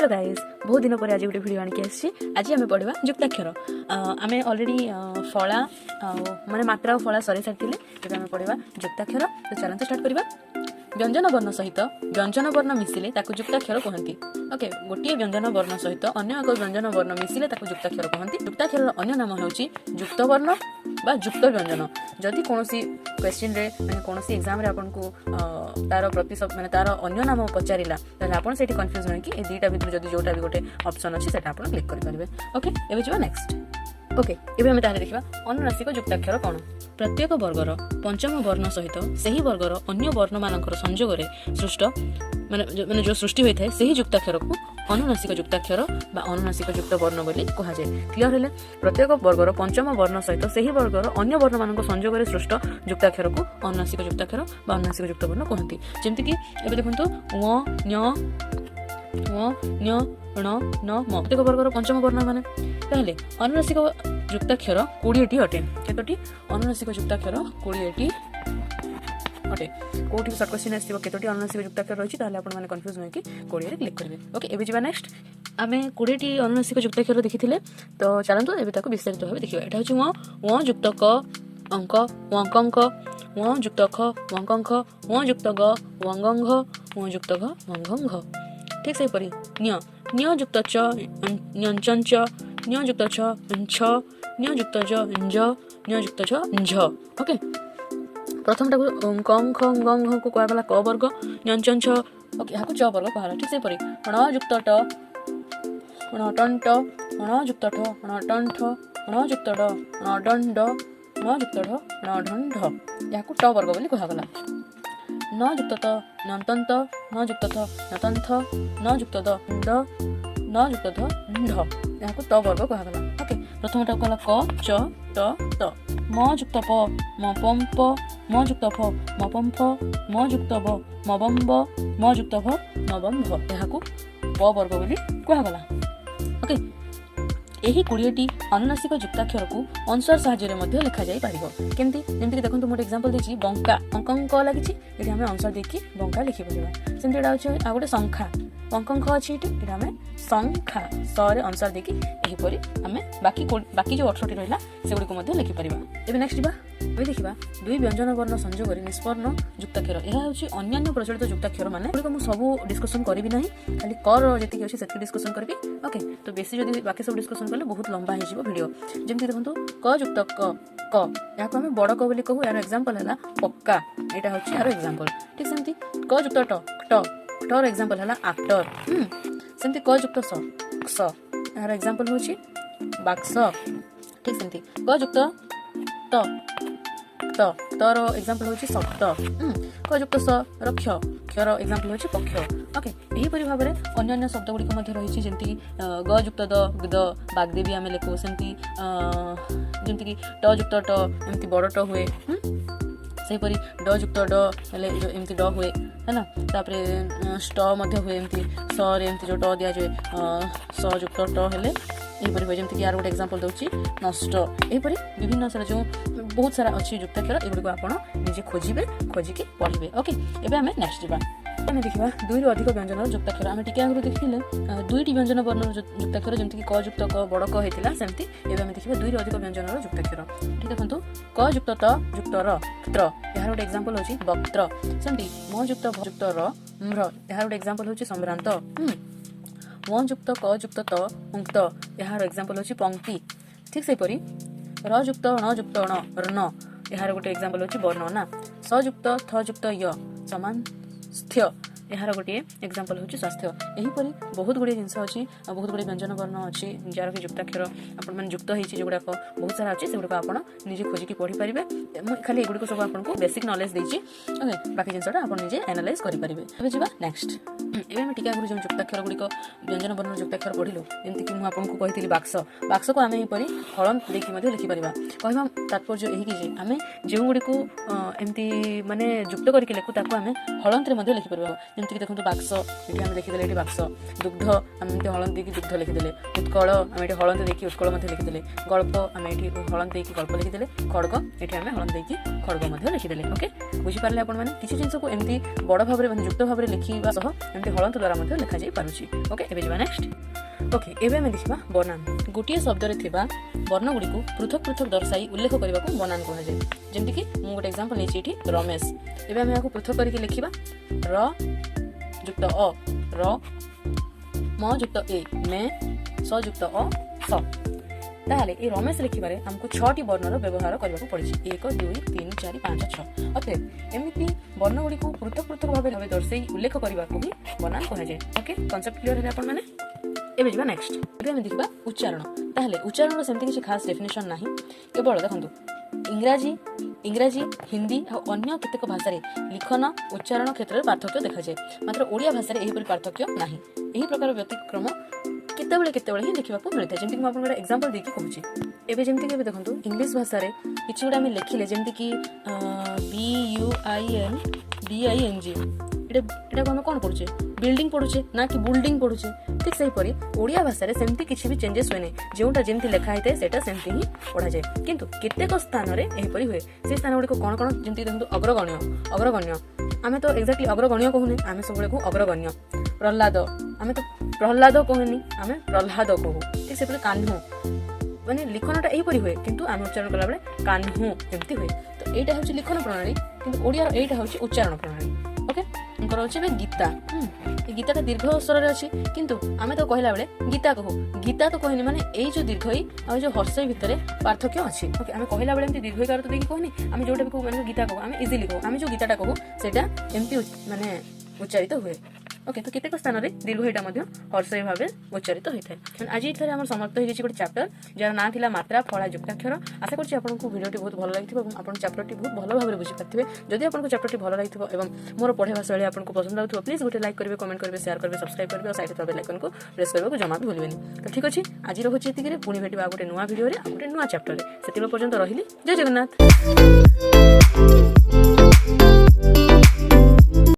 Guys बहुत दिन पर आज गोटे वीडियो आनिक आज आम पढ़ा जुक्ताक्षर आम अलरेडी फला माने मात्रा और फला सरी सारी आम पढ़ा जुक्ताक्षर। तो चलते स्टार्ट करवा। व्यंजन वर्ण सहित व्यंजन वर्ण मिसिले ताकू जुक्ताक्षर कहती। ओके, गोटे व्यंजन वर्ण सहित अन्य एक व्यंजन वर्ण मिसिले ताकू जुक्ताक्षर कहती। जुक्ताक्षर अन्य नाम होची युक्त वर्ण बा युक्त व्यंजन। जदि कौन क्वेश्चन रे माने कौन एग्जाम रे आपन को तार प्रतिशत माने तार अन्य नाम पचारिला ताले आपन सेठी कंफ्यूज होय कि ए दुईटा भितर जदि जोटा भी गोटे ऑप्शन अछि सेटा आपन क्लिक करि परिबे। ओके, एबे जिवा नेक्स्ट। ओके, एबे हम ताले देखिबा अनुनासिक जुक्ताक्षर कोन। प्रत्येक वर्गर पंचम वर्ण सहित सही वर्गर अन्य वर्ण मानकर संयोग सृष्ट माने जो सृष्टि होता है सही जुक्ताक्षर को अनुनासिक जुक्ताक्षर बा अनुनासिक युक्त वर्ण बोली कहा जाए। क्लियर हेले प्रत्येक वर्गर पंचम वर्ण सहित सही वर्गर अन्य वर्ण मानक संयोग सृष्ट जुक्ताक्षर को अनुनासिक जुक्ताक्षर बा अनुनासिक युक्त वर्ण कहती। जमती कि एबे देखंतु व ञ ञ ण न म प्रत्येक वर्गर पंचम वर्ण माने ताहले अनुनासिक जुक्ताक्षर 20टी अटे। केतोटी अनुनासिक जुक्ताक्षर 20टी अटे। कोठी शॉर्ट क्वेश्चन आसीबो केतोटी अनुनासिक जुक्ताक्षर रहिछि ताहले आपण माने कंफ्यूज होय कि 20 रे क्लिक करबे। ओके, एबे जिबा नेक्स्ट। आमे 20टी अनुनासिक जुक्ताक्षर देखिथिले तो चलंतु एबे ताको विस्तारित भाबे देखिबा। एटा होछि व युक्त क अंक वंकंक व युक्त ख वंकंक व युक्त ग वंगंघ व युक्त घ वंगंघ। ठीक से परी न्य न्य युक्त च न्यंचंच न्य युक्त छ छ न्य युक्त ज ञ न्य युक्त छ झ। ओके, प्रथम टाको कं ख गं को कहला क वर्ग ञंचंच। ओके, हाको च वर्ग कहला। ठीक से परी ण युक्त ट ण टंट ण युक्त ठ ण टंठ ण युक्त ड ण डंड ण युक्त ढ ण ढंढ। याको ट वर्ग बोली कहला। न युक्त त नंतंत न युक्त थ नतंथ न युक्त द ड न युक्त ध ढ। याको त वर्ग कहला। ओके, प्रथम टा कहला क च ट त म युक्त प म पम प म युक्त फ म पम फ म युक्त ब म बम ब म युक्त भ म बम भ। याको प वर्ग बोली कहला। ओके, एही 20टी अनुनासिक जुक्ताक्षर को अंशर साहाय्य मध्ये लिखा जाई परिबो। केमती जेमती देखंतु मोटे एग्जांपल देछि बंका अंकंक लागिछि एठी हमें अंशर देखि बंका लिखि परिबा। सेमती एटा होछि आ गोटे संख्या अंकंक अछि एठी हमें संख्या स रे अंशर देखि एही परि हमें बाकी जो 18टी रहला सेगुडी को मध्ये लिखि परिबा। एबे नेक्स्ट दिबा ओइ देखिबा दुई व्यंजन वर्ण संयोग रे निष्पन्न जुक्ताक्षर। एहा होछि अन्यान्य प्रचलित जुक्ताक्षर माने को मु सब डिस्कशन करबी नाही, खाली कर जेति अछि सेति डिस्कशन करबी। ओके, तो बेसी जदि बाकी सब डिस्कशन करले बहुत लंबा हे जिवो वीडियो। जेमति देखंतु क युक्त क याको हमें बड़ क बोली कहू। यार एग्जांपल हला पक्का, एटा होछि यार एग्जांपल। ठीक सेमति क युक्त ट ट टर एग्जांपल हला एक्टर। सेमति क युक्त स स यार एग्जांपल होछि बाक्स। ठीक सेमति क युक्त त त तर एग्जांपल होछि सप्त। क युक्त स रक्ष क्षर एग्जांपल होछि पक्ष। ओके, एही परि भाबरे अन्य अन्य शब्द गुडी मध्ये रहिछि जेमति ग युक्त द ग बागदेवी आमे लेखो। सेमति जेमति कि ट युक्त ट एमति बड़ ट हुए। सेही परि ड युक्त ड हेले जो एमति ड हुए है ना। तापरे स्ट मध्ये हुए एमति स रे एमति जो ट दिया जाय स युक्त ट हेले एही परि जेमति कि यार गोटे एग्जांपल दउछि नष्ट। एही परि विभिन्न सारा जो बहुत सारा अच्छी जुक्ताक्षर एगुड़ी को आपण निजे खोजिबे खोजिकी पढ़िबे। ओके, एबे हमें नेक्स्ट जिबा। आमे देखिबा दुई रु अधिक व्यंजन जुक्ताक्षर। आमे टिके आगु देखिले दुईटी व्यंजन वर्ण जुक्ताक्षर जेमति कि क युक्त क बड़ क हेतिला सेमति एबे आमे देखिबा दुई रु अधिक व्यंजन जुक्ताक्षर। ठीक देखंतु क युक्त त युक्त र त्र यार गोटे एग्जांपल होछि वक्त्र। सेमति म युक्त भ युक्त र म्र यार गोटे एग्जांपल होछि सम्भ्रांत। म युक्त क युक्त त मुक्त यार एग्जांपल होछि पंक्ति। ठीक से परि र युक्त ण युक्त ण र्ण यार गोटे एग्जांपल होछि वर्णना। स युक्त थ युक्त य समान स्थ यार गोटे एग्जांपल होछि स्वास्थ्य। एही परि बहुत गुडे जिंस अछि, बहुत गुडे व्यंजन वर्ण अछि जार कि जुक्ताक्षर आपण मन जुक्त हेछि जेगुडा को बहुत सारा अछि सेगुडा आपण निजे खोजि कि पढि परिबे। म खाली एगुडी को सब आपण को बेसिक नॉलेज देछि। ओके, बाकी जिंसटा आपण निजे एनालाइज करि परिबे। एबे जिबा नेक्स्ट। एबे हम टिका गुडी जो जुक्ताक्षर गुडी को व्यंजन वर्ण जुक्ताक्षर पढिलो जेमति कि मु आपण को कहितली बाक्स। बाक्स को आमे एही परि हळन देखि मध्ये लिखि परिबा। कहबा तात्पर्य एही कि जे आमे जे गुडी को एमति माने जुक्त करि के लेखु ताको आमे हळंत रे मध्ये लिखि परिबा। ଯେମିତିକି ଦେଖନ୍ତୁ ବାକ୍ସ, ଏଠି ଆମେ ଦେଖିଦେଲେ ଏଠି ବାକ୍ସ, ଦୁଗ୍ଧ ଆମେ ଏମିତି ହଳଦୀ ଦେଇକି ଦୁଗ୍ଧ ଲେଖିଦେଲେ, ଉତ୍କଳ ଆମେ ଏଠି ହଳଦୀ ଦେଇକି ଉତ୍କଳ ମଧ୍ୟ ଲିଖିଦେଲେ, ଗଳ୍ପ ଆମେ ଏଠି ହଳଦୀ ଦେଇକି ଗଳ୍ପ ଲିଖିଦେଲେ, ଖଡ଼ଗ ଏଠି ଆମେ ହଳଦୀ ଦେଇକି ଖଡ଼ଗ ମଧ୍ୟ ଲେଖିଦେଲେ। ଓକେ, ବୁଝିପାରିଲେ ଆପଣମାନେ? କିଛି ଜିନିଷକୁ ଏମିତି ବଡ଼ ଭାବରେ ମାନେ ଯୁକ୍ତ ଭାବରେ ଲେଖିବା ସହ ଏମିତି ହଳଦୀ ଦ୍ୱାରା ମଧ୍ୟ ଲେଖାଯାଇ ପାରୁଛି। ଓକେ, ଏବେ ଯିବା ନେକ୍ସଟ। ଓକେ, ଏବେ ଆମେ ଦେଖିବା ବନାନ। ଗୋଟିଏ ଶବ୍ଦରେ ଥିବା ବର୍ଣ୍ଣଗୁଡ଼ିକୁ ପୃଥକ ପୃଥକ ଦର୍ଶାଇ ଉଲ୍ଲେଖ କରିବାକୁ ବନାନ କୁହାଯାଏ। ଯେମିତିକି ମୁଁ ଗୋଟେ ଏକ୍ସାମ୍ପଲ ନେଇଛି ଏଠି ରମେଶ। ଏବେ ଆମେ ଏହାକୁ ପୃଥକ କରିକି ଲେଖିବା। ର ଯୁକ୍ତ ଅ ର, ମ ଯୁକ୍ତ ଏ ମେ, ସ ଯୁକ୍ତ ଅ ସ। ତାହେଲେ এই ରମେଶ ଲେଖିବାରେ ଆମକୁ 6ଟି ବର୍ଣ୍ଣର ବ୍ୟବହାର କରିବାକୁ ପଡ଼ିଛି। 1 2 3 4 5 6। ଅତଏବ ଏମିତି ବର୍ଣ୍ଣଗୁଡ଼ିକୁ ପୃଥକ ପୃଥକ ଭାବେ ଦର୍ଶାଇ ଉଲ୍ଲେଖ କରିବାକୁ ହିଁ ବନାନ କୁହାଯାଏ। ଓକେ, କନସେପ୍ଟ କ୍ଲିୟର ହେଲେ ଆପଣମାନେ? ଏବେ ଯିବା ନେକ୍ସଟ। ଏବେ ଆମେ ଦେଖିବା ଉଚ୍ଚାରଣ। ତାହେଲେ ଉଚ୍ଚାରଣର ସେମିତି କିଛି ଖାସ୍ ଡେଫିନେସନ୍ ନାହିଁ। କେବଳ ଦେଖନ୍ତୁ ଇଂରାଜୀ, ହିନ୍ଦୀ ଆଉ ଅନ୍ୟ କେତେକ ଭାଷାରେ ଲିଖନ ଉଚ୍ଚାରଣ କ୍ଷେତ୍ରରେ ପାର୍ଥକ୍ୟ ଦେଖାଯାଏ। ମାତ୍ର ଓଡ଼ିଆ ଭାଷାରେ ଏହିପରି ପାର୍ଥକ୍ୟ ନାହିଁ। ଏହି ପ୍ରକାର ବ୍ୟତିକ୍ରମ କେତେବେଳେ ହିଁ ଦେଖିବାକୁ ମିଳିଥାଏ। ଯେମିତିକି ମୁଁ ଆପଣଙ୍କୁ ଗୋଟେ ଏକ୍ସାମ୍ପଲ ଦେଇକି କହୁଛି। ଏବେ ଯେମିତିକି ଏବେ ଦେଖନ୍ତୁ ଇଂଲିଶ ଭାଷାରେ କିଛି ଗୋଟେ ଆମେ ଲେଖିଲେ, ଯେମିତିକି BUILDING, ଏଟାକୁ ଆମେ କ'ଣ ପଢ଼ୁଛେ? ବିଲ୍ଡିଂ ପଢ଼ୁଛେ ନା କି ବୁଲ୍ଡିଂ ପଢ଼ୁଛେ? ଠିକ୍ ସେହିପରି ଓଡ଼ିଆ ଭାଷାରେ ସେମିତି କିଛି ବି ଚେଞ୍ଜେସ୍ ହୁଏନି। ଯେଉଁଟା ଯେମିତି ଲେଖା ହେଇଥାଏ ସେଇଟା ସେମିତି ହିଁ ପଢ଼ାଯାଏ। କିନ୍ତୁ କେତେକ ସ୍ଥାନରେ ଏହିପରି ହୁଏ। ସେ ସ୍ଥାନ ଗୁଡ଼ିକ କ'ଣ କ'ଣ? ଯେମିତି ଦେଖନ୍ତୁ ଅଗ୍ରଗଣ୍ୟ ଆମେ ତ ଏକ୍ଜାକ୍ଟଲି ଅଗ୍ରଗଣ୍ୟ କହୁନି, ଆମେ ସବୁବେଳେ କହୁ ଅଗ୍ରଗଣ୍ୟ। ପ୍ରହ୍ଲାଦ ଆମେ ତ ପ୍ରହ୍ଲାଦ କହୁନି, ଆମେ ପ୍ରହ୍ଲାଦ କହୁ। ଠିକ୍ ସେପରି କାହ୍ନୁ, ମାନେ ଲିଖନଟା ଏହିପରି ହୁଏ କିନ୍ତୁ ଆମେ ଉଚ୍ଚାରଣ କଲାବେଳେ କାହ୍ନୁ ଏମିତି ହୁଏ। ତ ଏଇଟା ହେଉଛି ଲିଖନ ପ୍ରଣାଳୀ, କିନ୍ତୁ ଓଡ଼ିଆର ଏଇଟା ହେଉଛି ଉଚ୍ଚାରଣ ପ୍ରଣାଳୀ। ଓକେ,ଙ୍କର ଅଛି ଏବେ ଗୀତା। ଏ ଗୀତାଟା ଦୀର୍ଘ ସ୍ୱରରେ ଅଛି, କିନ୍ତୁ ଆମେ ତ କହିଲା ବେଳେ ଗୀତା କହୁ। ଗୀତା ତ କହିନି, ମାନେ ଏଇ ଯେଉଁ ଦୀର୍ଘଇ ଆଉ ଯେଉଁ ହର୍ଷଇ ଭିତରେ ପାର୍ଥକ୍ୟ ଅଛି। ଓକେ, ଆମେ କହିଲା ବେଳେ ଏମିତି ଦୀର୍ଘଇକାର ତ ଦେଇକି କହୁନି, ଆମେ ଯେଉଁଟା ବି କହୁ ମାନେ ଗୀତା କହୁ, ଆମେ ଇଜିଲି କହୁ। ଆମେ ଯେଉଁ ଗୀତାଟା କହୁ ସେଇଟା ଏମିତି ମାନେ ଉଚ୍ଚାରିତ ହୁଏ। ଓକେ, ତ କେତେକ ସ୍ଥାନରେ ଦୀର୍ଘଇଟା ମଧ୍ୟ ହର୍ଷଇ ଭାବେ ଉଚ୍ଚାରିତ ହୋଇଥାଏ। ଆଜି ଏଠାରେ ଆମର ସମାପ୍ତ ହୋଇଯାଇଛି ଗୋଟେ ଚାପ୍ଟର, ଯାହାର ନାଁ ଥିଲା ମାତ୍ରା, ଫଳା, ଯୁକ୍ତାକ୍ଷର। ଆଶା କରୁଛି ଆପଣଙ୍କୁ ଭିଡ଼ିଓଟି ବହୁତ ଭଲ ଲାଗିଥିବ ଏବଂ ଆପଣ ଚାପ୍ଟରଟି ବହୁତ ଭଲ ଭାବରେ ବୁଝିପାରିଥିବେ। ଯଦି ଆପଣଙ୍କୁ ଚାପ୍ଟରଟି ଭଲ ଲାଗିଥିବ ଏବଂ ମୋର ପଢ଼ାଇବା ଶୈଳୀ ଆପଣଙ୍କୁ ପସନ୍ଦ ଲାଗୁଥିବ, ପ୍ଲିଜ୍ ଗୋଟେ ଲାଇକ୍ କରିବେ, କମେଣ୍ଟ କରିବେ, ସେୟାର କରିବେ, ସବସ୍କ୍ରାଇବ୍ କରିବେ ଆଉ ସାଇଡ଼ରେ ଥିବା ବେଲ୍ ଆଇକନ୍କୁ ପ୍ରେସ୍ କରିବାକୁ ଜମା ବି ଭୁଲିବେନି। ତ ଠିକ୍ ଅଛି, ଆଜି ରହୁଛି ଏତିକିରେ। ପୁଣି ଭେଟିବା ଆଉ ଗୋଟେ ନୂଆ ଭିଡ଼ିଓରେ ଆଉ ଗୋଟେ ନୂଆ ଚାପ୍ଟରରେ। ସେତିକି ପର୍ଯ୍ୟନ୍ତ ରହିଲି। ଜୟ ଜଗନ୍ନାଥ।